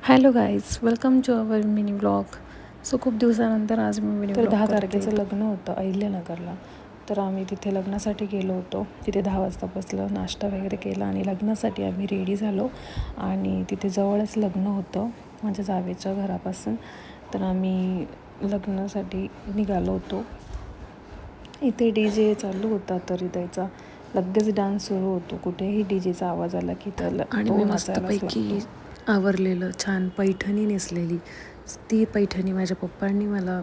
Hello guys, welcome to our mini blog. So खूप दिवसानंतर आज मी मिनी तर ब्लॉग 10 करते. तारखेचं लग्न होतं अहिल्यानगरला. तर आम्ही तिथे लग्नासाठी गेलो होतो. तिथे 10 वाजता बसलं, नाश्ता वगैरे केला आणि लग्नासाठी आम्ही रेडी झालो. आणि तिथे जवळच लग्न होतं माझ्या जावेच्या घरापासून. तर आम्ही लग्नासाठी निघालो होतो. इथे DJ चालू होता तरी त्याचा लगेच डान्स सुरू होतो. कुठेही DJचा आवाज आला की त्याला आणि मी तो नाचायलाच मस्तपैकी लागतो. आवरलेलं छान पैठणी नेसलेली. ती पैठणी माझ्या पप्पांनी मला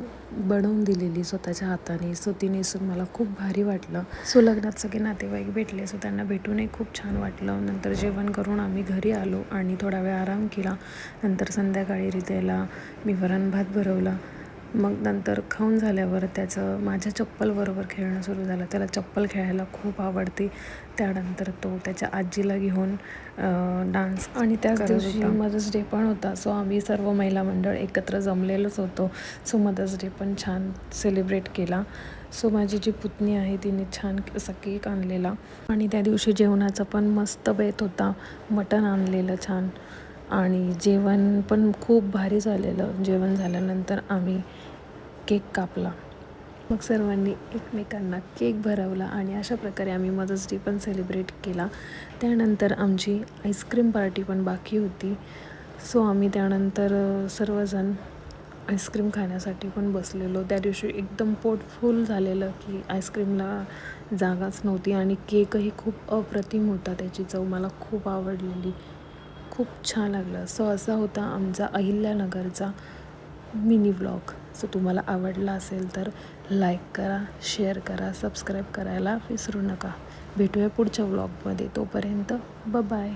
बनवून दिलेली स्वतःच्या हाताने. सो ती नेसून मला खूप भारी वाटलं. सो लग्नात सगळे नातेवाईक भेटले, सो त्यांना भेटूनही खूप छान वाटलं. नंतर जेवण करून आम्ही घरी आलो आणि थोडा वेळ आराम केला. नंतर संध्याकाळी रितेला मी वरण भात भरवला. मग नंतर खाऊन झाल्यावर त्याचं माझ्या चप्पलबरोबर खेळणं सुरू झालं. त्याला चप्पल खेळायला खूप आवडते. त्यानंतर तो त्याच्या आजीला घेऊन डान्स आणि त्याच दिवशी मदर्स डे पण होता. सो आम्ही सर्व महिला मंडळ एकत्र जमलेलोच होतो. सो मदर्स डे पण छान सेलिब्रेट केला. सो माझी जी पुतणी आहे तिने छान असा केक आणलेला आणि त्या दिवशी जेवणाचा पण मस्त बेत होता. मटण आणलेलं छान आणि जेवण पण खूप भारी झालेलं. जेवण झाल्यानंतर आम्ही केक कापला. मग सर्वांनी एकमेकांना केक भरवला आणि अशा प्रकारे आम्ही मदर्स डे पण सेलिब्रेट केला. त्यानंतर आमची आईस्क्रीम पार्टी पण बाकी होती. सो आम्ही त्यानंतर सर्वजण आईस्क्रीम खाण्यासाठी पण बसलेलो. त्या दिवशी एकदम पोट फुल झालेलं की आईस्क्रीमला जागाच नव्हती आणि केकही खूप अप्रतिम होता. त्याची चव मला खूप आवडलेली, खूप छान लागलं. सो असा होता आमचा अहिल्यानगरचा मिनी व्लॉग. सो तुम्हाला आवडला असेल तर लाईक करा, शेअर करा, सबस्क्राईब करायला विसरू नका. भेटूया पुढच्या व्लॉगमध्ये. तोपर्यंत बाय.